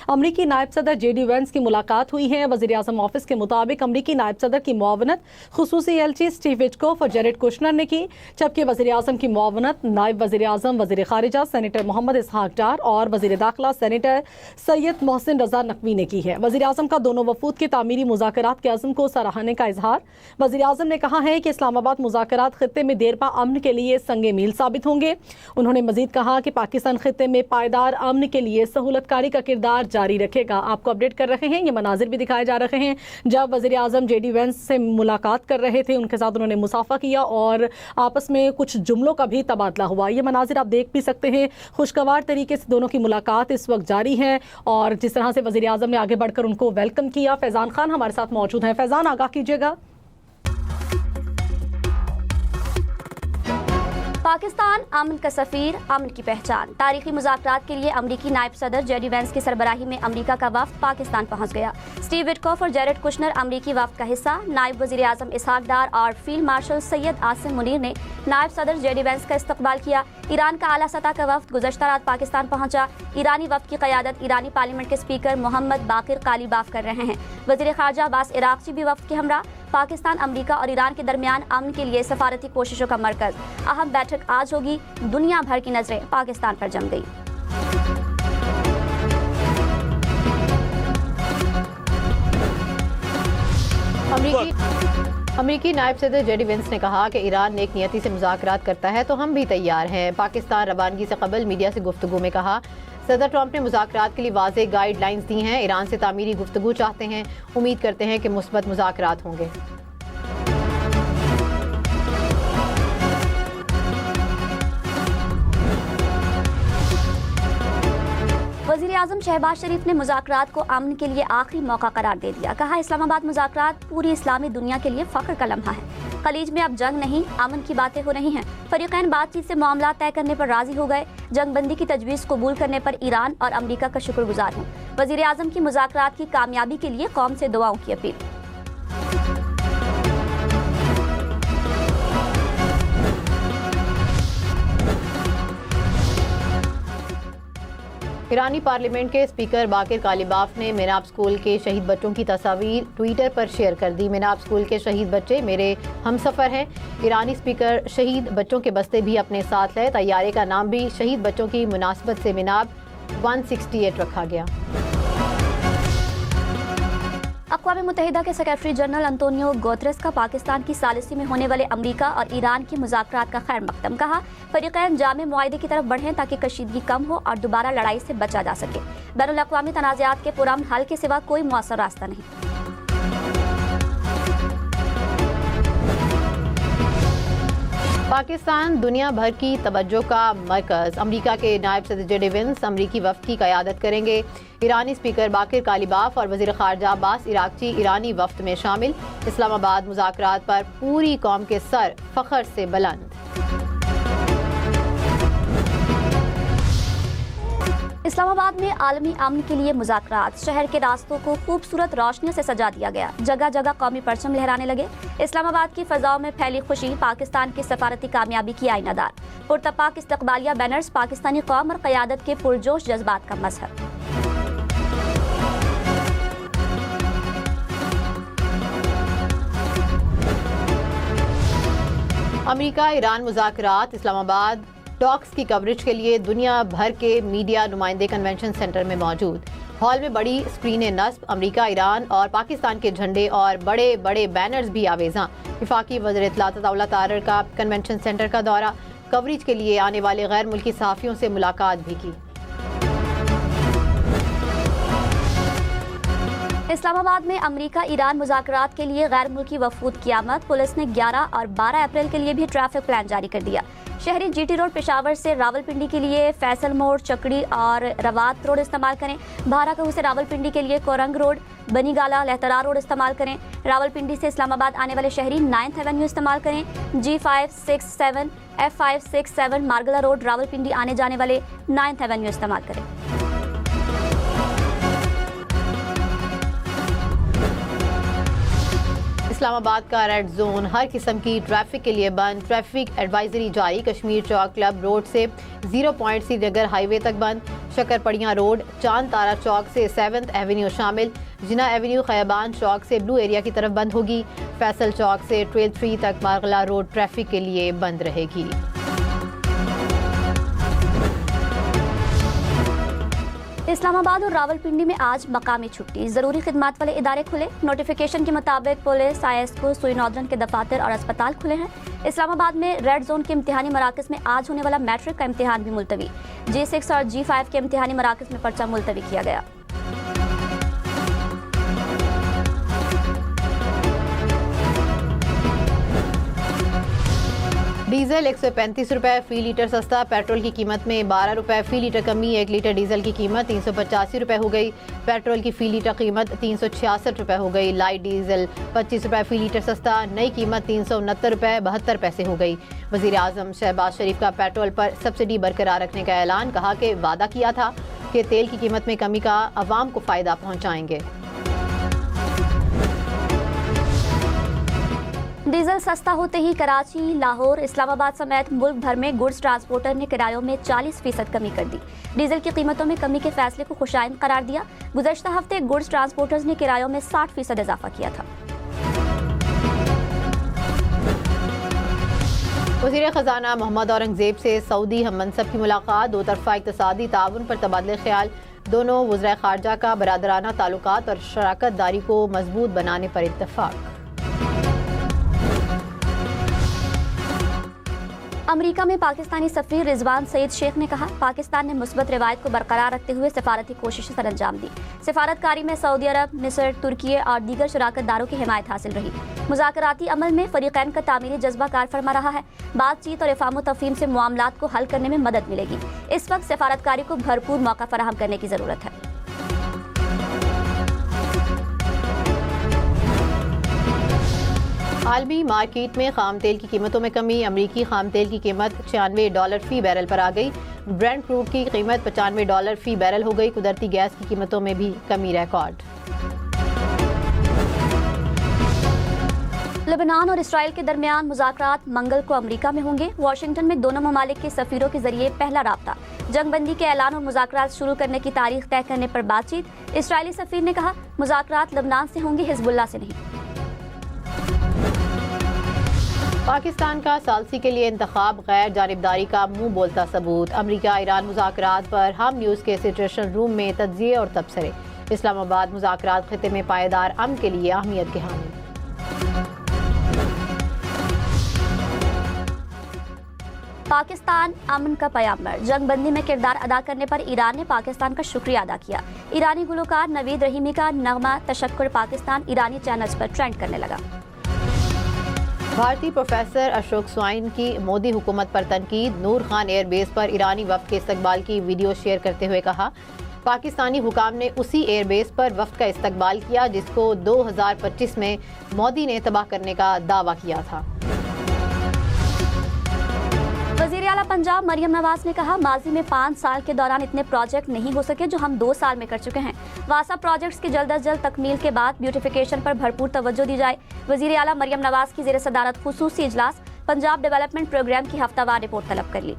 अमरीकी नायब सदर JD वेंस की मुलाकात हुई है। वज़ीर आज़म ऑफिस के मुताबिक अमरीकी नायब सदर की मुआवनत खुसूसी एलची स्टीव विटकॉफ और जेरेड कुशनर ने की, जबकि वज़ीर आज़म की मुआवनत नायब वज़ीर आज़म, वज़ीर खारिजा सेनेटर मोहम्मद इसहाक डार और वज़ीर दाखिला सेनेटर सैयद मोहसिन रजा नकवी ने की है। वज़ीर आज़म का दोनों वफूद के तामीरी मुज़ाकरात के अज़्म को सराहने का इजहार। वज़ीर आज़म ने कहा है कि इस्लामाबाद मुज़ाकरात खित्ते में देरपा अमन के लिए संगे मील साबित होंगे। उन्होंने मजीद कहा कि पाकिस्तान खित्ते में पायदार अमन के लिए सहूलतकारी का किरदार जारी रखेगा। आपको अपडेट कर रहे हैं, ये मनाजिर भी दिखाए जा रहे हैं जब वज़ीर आज़म JD वेंस से मुलाकात कर रहे थे, उनके साथ उन्होंने मुसाफा किया और आपस में कुछ जुमलों का भी तबादला हुआ। ये मनाजिर आप देख भी सकते हैं। खुशगवार तरीके से दोनों की मुलाकात इस वक्त जारी है और जिस तरह से वज़ीर आज़म ने आगे बढ़कर उनको वेलकम किया। फैज़ान खान हमारे साथ मौजूद हैं। फैज़ान, आगाह कीजिएगा। पाकिस्तान अमन का सफ़ीर, अमन की पहचान। तारीखी मुज़ाकरात के लिए अमरीकी नायब सदर JD वेंस की सरबराही में अमरीका का वफ्द पाकिस्तान पहुंच गया। स्टीव विटकॉफ और जेरेड कुशनर अमरीकी वफ्द का हिस्सा। नायब वज़ीर आज़म इसहाक डार और फील्ड मार्शल सैयद आसिम मुनीर ने नायब सदर JD वेंस का इस्तकबाल किया। ईरान का आला सतह का वफ्द गुज़श्ता रात पाकिस्तान पहुंचा। ईरानी वफ्द की क़यादत ईरानी पार्लियामेंट के स्पीकर मोहम्मद बाकिर कालीबाफ कर रहे हैं। वज़ीर ख़ारजा अब्बास इराक़ची भी वफ्द के हमरा। पाकिस्तान, अमरीका और ईरान के दरमियान अमन के लिए सफारती कोशिशों का मरकज। अहम बैठक आज होगी। दुनिया भर की नजरें पाकिस्तान पर जम गई। अमरीकी नायब सदर JD वेंस ने कहा कि ईरान नेक नियति से मुज़ाकरात करता है तो हम भी तैयार हैं। पाकिस्तान रवानगी से कबल मीडिया से गुफ्तगू में कहा, सदर ट्रंप ने मुज़ाकरात के लिए वाज़ेह गाइडलाइंस दी हैं। ईरान से तामीरी गुफ्तगू चाहते हैं। उम्मीद करते हैं कि मुस्बत मुज़ाकरात होंगे। वज़ीर आज़म शहबाज शरीफ ने मुज़ाकरात को अमन के लिए आखिरी मौका करार दे दिया। कहा, इस्लामाबाद मुज़ाकरात पूरी इस्लामी दुनिया के लिए फ़ख्र का लम्हा है। खलीज में अब जंग नहीं, अमन की बातें हो रही हैं। फरीक़ैन बातचीत से मामला तय करने पर राजी हो गए। जंगबंदी की तजवीज़ कबूल करने पर ईरान और अमरीका का शुक्रगुजार हूँ। वज़ीर आज़म की मुज़ाकरात की कामयाबी के लिए कौम से दुआओं की अपील। ईरानी पार्लियामेंट के स्पीकर बाकिर कालीबाफ ने मेनाब स्कूल के शहीद बच्चों की तस्वीर ट्विटर पर शेयर कर दी। मेनाब स्कूल के शहीद बच्चे मेरे हमसफ़र हैं। ईरानी स्पीकर शहीद बच्चों के बस्ते भी अपने साथ लाए। तैयारे का नाम भी शहीद बच्चों की मुनासबत से मेनाब 168 रखा गया। अक़वाम मुत्तहिदा के सेक्रेटरी जनरल अंतोनियो गुतेरेस का पाकिस्तान की सालिसी में होने वाले अमरीका और ईरान की मुज़ाकरात का खैर मकदम। कहा, फरीक़ैन जामे मुआहिदे की तरफ बढ़ें ताकि कशीदगी कम हो और दोबारा लड़ाई से बचा जा सके। बैनुल-अक़वामी तनाज़ात के पुरअमन हल के सिवा कोई मुअस्सर रास्ता नहीं। पाकिस्तान दुनिया भर की तवज्जो का मरकज़। अमरीका के नायब सदर JD वेंस अमरीकी वफ़द की क़यादत करेंगे। ईरानी स्पीकर बाकिर कालीबाफ और वज़ीर ख़ारजा अब्बास इराक़ची ईरानी वफ़द में शामिल। इस्लामाबाद मुज़ाकरात पर पूरी कौम के सर फ़ख्र से बुलंद। इस्लामाबाद में आलमी अमन के लिए मुज़ाकरात। शहर के रास्तों को खूबसूरत रोशनियों से सजा दिया गया। जगह जगह कौमी परचम लहराने लगे। इस्लामाबाद की फ़ज़ाओं में फैली खुशी पाकिस्तान की सफारती कामयाबी की आईनादार। पुरतपाक इस्तक़बालिया बैनर्स पाकिस्तानी कौम और क़यादत के पुरजोश जज्बात का मज़हर। अमरीका ईरान मुज़ाकरात। इस्लामाबाद टॉक्स की कवरेज के लिए दुनिया भर के मीडिया नुमाइंदे कन्वेंशन सेंटर में मौजूद। हॉल में बड़ी स्क्रीनें नस्ब। अमरीका, ईरान और पाकिस्तान के झंडे और बड़े बड़े बैनर्स भी आवेज़ां। वफाकी वज़ीर इत्तलात अताउल्लाह तारर का कन्वेंशन सेंटर का दौरा। कवरेज के लिए आने वाले गैर मुल्की सहाफ़ियों से मुलाकात भी की। इस्लामाबाद में अमरीका ईरान मुज़ाकरात के लिए गैर मुल्की वफूद की आमद। पुलिस ने 11 और 12 अप्रैल के लिए भी ट्रैफिक प्लान जारी कर दिया। शहरी GT रोड पेशावर से रावलपिंडी के लिए फैसल मोड़, चकड़ी और रवात रोड इस्तेमाल करें। भाराकहू से रावलपिंडी के लिए कोरंग रोड, बनीगाला, लहतरा रोड इस्तेमाल करें। रावलपिंडी से इस्लामाबाद आने वाले शहरी 9th एवेन्यू इस्तेमाल करें। G567, F567 मार्गला रोड रावलपिंडी आने जाने वाले 9th एवेन्यू इस्तेमाल करें। इस्लामाबाद का रेड जोन हर किस्म की ट्रैफिक के लिए बंद। ट्रैफिक एडवाइजरी जारी। कश्मीर चौक क्लब रोड से 0 पॉइंट श्रीनगर हाईवे तक बंद। शक्करपड़ियाँ रोड, चांद तारा चौक से 7th एवेन्यू शामिल, जिना एवेन्यू खयाबान चौक से ब्लू एरिया की तरफ बंद होगी। फैसल चौक से ट्रेल 3 तक मारगला रोड ट्रैफिक के लिए बंद रहेगी। इस्लामाबाद और रावलपिंडी में आज मकामी छुट्टी, जरूरी खिदमात वाले इदारे खुले। नोटिफिकेशन के मुताबिक पुलिस, ISCO, सुई नौदरन के दफातर और अस्पताल खुले हैं। इस्लामाबाद में रेड जोन के इम्तिहानी मराकज़ में आज होने वाला मैट्रिक का इम्तिहान भी मुलतवी। G6 और G5 के इम्तिहानी मराकज़ में पर्चा मुलतवी किया गया। डीजल 135 रुपए फी लीटर सस्ता, पेट्रोल की कीमत में 12 रुपए फी लीटर कमी। 1 लीटर डीजल की कीमत 385 रुपए हो गई। पेट्रोल की फी लीटर कीमत 366 रुपए हो गई। लाइट डीजल 25 रुपए फी लीटर सस्ता, नई कीमत 369 रुपए 72 पैसे हो गई। वज़ीर आज़म शहबाज शरीफ का पेट्रोल पर सब्सिडी बरकरार रखने का ऐलान, कहा कि वादा किया था कि तेल की कीमत में कमी का अवाम को फ़ायदा पहुँचाएंगे। डीजल सस्ता होते ही कराची, लाहौर, इस्लामाबाद समेत मुल्क भर में गुड्स ट्रांसपोर्टर ने किरायों में 40% कमी कर दी। डीजल की कीमतों में कमी के फैसले को खुशाइंद करार दिया। गुज़श्ता हफ्ते गुड्स ट्रांसपोर्टर्स ने किरायों में 60% इजाफा किया था। वज़ीर ख़ज़ाना मोहम्मद औरंगज़ेब से सऊदी हम मनसब की मुलाकात, दो तरफ़ा इक़्तिसादी ताउन पर तबादले ख्याल। दोनों वज़राए ख़ारजा का बरादराना ताल्लुकात और शराकत दारी को मजबूत बनाने पर इत्तफ़ाक़। अमेरिका में पाकिस्तानी सफ़ीर रिजवान सईद शेख ने कहा, पाकिस्तान ने मुस्बत रवायत को बरकरार रखते हुए सिफारती कोशिशें सर अंजाम दी। सिफारतकारी में सऊदी अरब, मिस्र, तुर्की और दीगर शराकतदारों की हिमायत हासिल रही। मुज़ाकराती अमल में फ़रीक़ैन का तामीरी जज्बा कार फरमा रहा है। बातचीत और इफ़ाम तफ़हीम से मामलात को हल करने में मदद मिलेगी। इस वक्त सिफारतकारी को भरपूर मौका फराहम करने की ज़रूरत है। आलमी मार्केट में खाम तेल की कीमतों में कमी। अमरीकी खाम तेल की कीमत $96 फी बैरल पर आ गई। ब्रेंट क्रूड की कीमत $95 फी बैरल हो गई। कुदरती गैस की कीमतों में भी कमी रिकॉर्ड। लेबनान और इसराइल के दरमियान मुज़ाकरात मंगल को अमेरिका में होंगे। वाशिंगटन में दोनों ममालिक के सफ़ीरों के जरिए पहला राब्ता। जंगबंदी के ऐलान और मुज़ाकरात शुरू करने की तारीख तय करने पर बातचीत। इसराइली सफ़ीर ने कहा, मुज़ाकरात लेबनान से होंगे, हिज़्बुल्लाह से नहीं। पाकिस्तान का सालसी के लिए इंतखाब गैर जानिबदारी का मुंह बोलता सबूत। अमेरिका ईरान मुज़ाकरात पर हम न्यूज़ के सिचुएशन रूम में तज्ज़िये और तबसरे। इस्लामाबाद मुज़ाकरात खिते में पायदार अमन के लिए अहमियत के हामी। पाकिस्तान अमन का पैगाम्बर, जंगबंदी में किरदार अदा करने पर ईरान ने पाकिस्तान का शुक्रिया अदा किया। ईरानी गुलकार नवीद रहीमी का नगमा तशक्कुर पाकिस्तान ईरानी चैनल्स पर ट्रेंड करने लगा। भारतीय प्रोफेसर अशोक स्वाइन की मोदी हुकूमत पर तनकीद। नूर खान एयरबेस पर ईरानी वफ्द के इस्तकबाल की वीडियो शेयर करते हुए कहा, पाकिस्तानी हुकाम ने उसी एयरबेस पर वफ्द का इस्तकबाल किया जिसको 2025 में मोदी ने तबाह करने का दावा किया था। वज़ीर आला पंजाब मरियम नवाज ने कहा, माजी में 5 साल के दौरान इतने प्रोजेक्ट नहीं हो सके जो हम 2 साल में कर चुके हैं। वासा प्रोजेक्ट्स की जल्द अज जल्द तकमील के बाद ब्यूटिफिकेशन पर भरपूर तवज्जो दी जाए। वज़ीर आला मरियम नवाज की ज़ेर सदारत खुसूसी इजलास, पंजाब डेवलपमेंट प्रोग्राम की हफ्तावार रिपोर्ट तलब कर ली।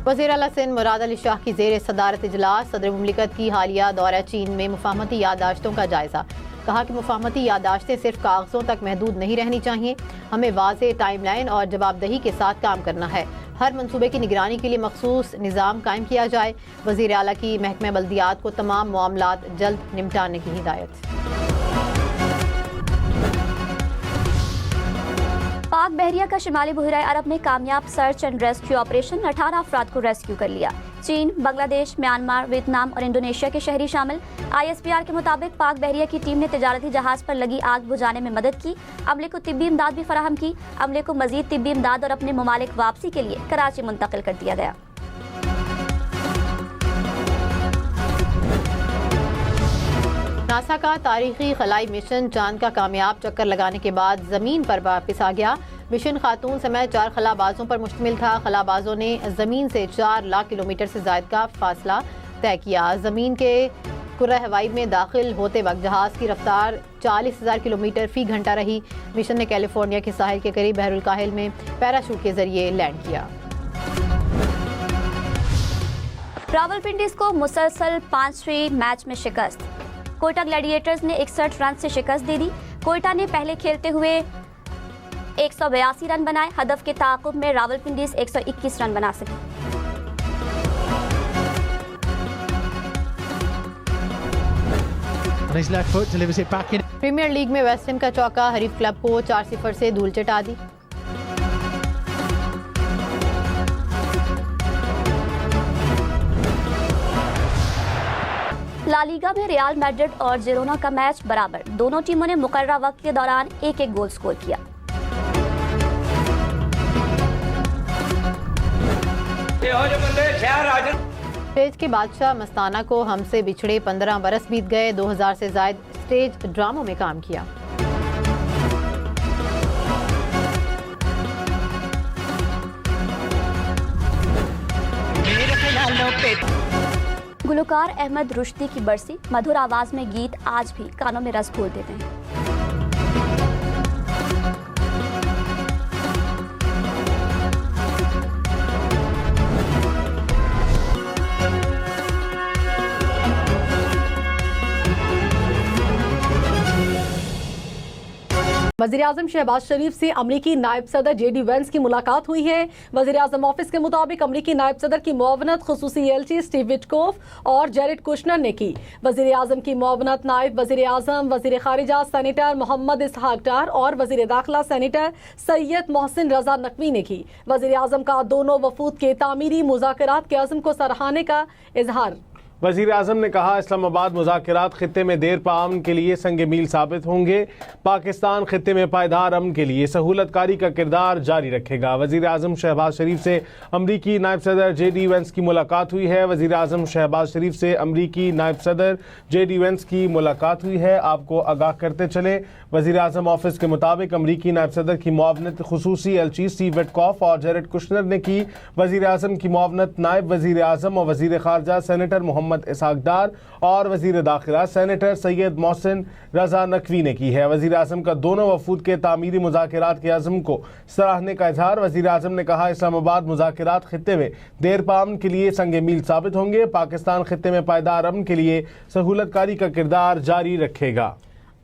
वज़ीर आला सिंध मुराद अली शाह की ज़ेर सदारत इजलास, सदर मुमलिकत की हालिया दौरा चीन में मुफाहमती याददाश्तों का जायज़ा। कहा कि मुफाहमती याददाश्तें सिर्फ कागज़ों तक महदूद नहीं रहनी चाहिए, हमें वाज़े टाइमलाइन और जवाबदेही के साथ काम करना है। हर मंसूबे की निगरानी के लिए मखसूस निज़ाम कायम किया जाए। वज़ीर आला की महकमा बल्दियात को तमाम मामलात जल्द निपटाने की हिदायत। पाक बहरिया का शिमाली बहरा अरब में कामयाब सर्च एंड रेस्क्यू ऑपरेशन, 18 अफराद को रेस्क्यू कर लिया। चीन, बांग्लादेश, म्यांमार, वियतनाम और इंडोनेशिया के शहरी शामिल। ISPR के मुताबिक पाक बहरिया की टीम ने तिजारती जहाज पर लगी आग बुझाने में मदद की। अमले को तिब्बी इमदाद भी फराहम की। अमले को मजीद तिब्बी इमदाद और अपने ममालिक वापसी के लिए कराची मुंतकिल कर दिया गया। नासा का तारीखी खलाई मिशन चांद का कामयाब चक्कर लगाने के बाद जमीन पर वापस आ गया। मिशन खातून समेत 4 खलाबाजों पर मुश्तमिल था। खलाबाजों ने जमीन से 4 लाख किलोमीटर से ज्यादा का फासला तय किया। जमीन के कुर्रा हवाई में दाखिल होते वक्त जहाज की रफ्तार 40,000 किलोमीटर फी घंटा रही। मिशन ने कैलिफोर्निया के साहिल के करीब बहरुल काहिल में पैराशूट के जरिए लैंड किया। रावलपिंडी को मुसलसल 5वीं मैच में शिकस्त। कोयटा ग्लैडिएटर्स ने 61 रन से शिकस्त दे दी। कोयटा ने पहले खेलते हुए 182 रन बनाए। हदफ के ताक़ुब में रावलपिंडी 121 रन बना सकी। प्रीमियर लीग में वेस्ट हैम का चौका हरीफ क्लब को 4-0 से धूल चटा दी। ला लीगा में रियल मैड्रिड और जिरोना का मैच बराबर। दोनों टीमों ने मुकर्ररा वक्त के दौरान एक गोल स्कोर किया। स्टेज के बादशाह मस्ताना को हमसे बिछड़े 15 बरस बीत गए। 2000 से ज्यादा स्टेज ड्रामों में काम किया। गुलकार अहमद रुश्दी की बरसी। मधुर आवाज में गीत आज भी कानों में रस घोल देते हैं। वज़ीर-ए-आज़म शहबाज शरीफ से अमरीकी नायब सदर जेडी वेंस की मुलाकात हुई है। वज़ीर-ए-आज़म ऑफिस के मुताबिक अमरीकी नायब सदर की मुआवनत खुसूसी एलची स्टीव विटकोफ और जेरेड कुशनर ने की। वज़ीर-ए-आज़म की मुआवनत नायब वज़ीर-ए-आज़म वज़ीर खारिजा सेनेटर मोहम्मद इसहाक डार और वज़ीर दाखिला सेनेटर सैयद मोहसिन रजा नकवी ने की। वज़ीर-ए-आज़म का दोनों वफूद के तामीरी मुज़ाकरात के अज़्म को सराहने का इजहार। वज़ीर आज़म ने कहा, इस्लामाबाद मुज़ाकरात खित्ते में देर पा अमन के लिए संग मील साबित होंगे। पाकिस्तान खित्ते में पायदार अमन के लिए सहूलतकारी का किरदार जारी रखेगा। वज़ीर आज़म शहबाज शरीफ से अमरीकी नायब सदर जेडी वेंस की मुलाकात हुई है। वज़ीर आज़म शहबाज शरीफ से अमरीकी नायब सदर जेडी वेंस की मुलाकात हुई है। आपको आगाह करते चले, वज़ीर आज़म ऑफिस के मुताबिक अमरीकी नायब सदर की मुआवनत खुसूसी एलची स्टीव विटकोफ और जेरेड कुशनर ने की। वज़ीर आज़म की मुआवनत नायब वज़ीर आज़म और वज़ीर खारजा सेनेटर मोहम्मद इसहाक डार और वज़ीर दाखिला सेनेटर सैयद मोहसिन रजा नकवी ने की है। वज़ीर आज़म का दोनों वफूद के तामीरी मुज़ाकरात के अज़्म को सराहने का इजहार। वज़ीर आज़म ने कहा, इस्लामाबाद मुज़ाकरात खित्ते में देर पा अमन के लिए संग मील साबित होंगे। पाकिस्तान खित्ते में पायदार अमन के लिए सहूलतकारी का किरदार जारी रखेगा।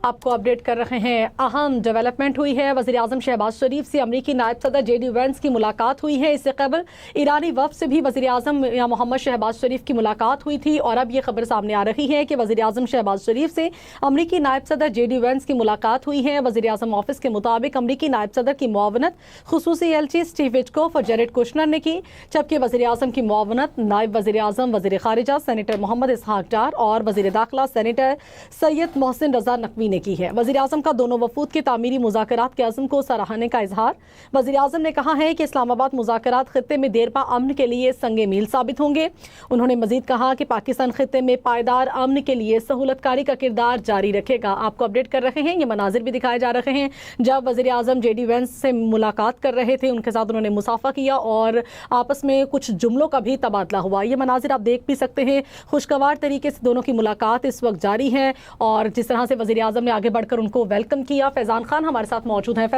आपको अपडेट कर रहे हैं। अहम डेवलपमेंट हुई है। वज़ीर-ए-आज़म शहबाज शरीफ से अमरीकी नायब सदर जेडी वेंस की मुलाकात हुई है। इससे कबल ईरानी वफ़द से भी वज़ीर-ए-आज़म या मोहम्मद शहबाज शरीफ की मुलाकात हुई थी और अब ये खबर सामने आ रही है कि वज़ीर-ए-आज़म शहबाज शरीफ से अमरीकी नायब सदर जेडी वेंस की मुलाकात हुई है। वज़ीर-ए-आज़म ऑफिस के मुताबिक अमरीकी नायब सदर की मुआवनत खुसूसी एलची स्टीव विटकोफ और जेरेड कुशनर ने की, जबकि वज़ीर-ए-आज़म की मुआवनत नायब वज़ीर-ए-आज़म वज़ीर खारिजा सेनेटर मोहम्मद इसहाक डार और वज़ीर दाखिला सेनेटर सैयद मोहसिन रजा नकवी ने की है। वज़ीर आज़म का दोनों वफूद के तामीरी मुज़ाकरात के अज़्म को सराहने का इजहार। वज़ीर आज़म ने कहा है कि इस्लामाबाद मुज़ाकरात खित्ते में देर पा अमन के लिए संगे मील साबित होंगे। उन्होंने मजीद कहा कि पाकिस्तान खित्ते में पायदार अमन के लिए सहूलतकारी का किरदार जारी रखेगा। आपको अपडेट कर रहे हैं, ये मनाजिर भी दिखाए जा रहे हैं जब वज़ीर आज़म जेडी वेंस से मुलाकात कर रहे थे, उनके साथ उन्होंने मुसाफा किया और आपस में कुछ जुमलों का भी तबादला हुआ। ये मनाजिर आप देख भी सकते हैं। खुशगवार तरीके से दोनों की मुलाकात इस वक्त जारी है और जिस तरह से वज़ीर आज़म ने आगे बढ़कर उनको वेलकम किया। फैजान खान हमारे साथ मौजूद हैं।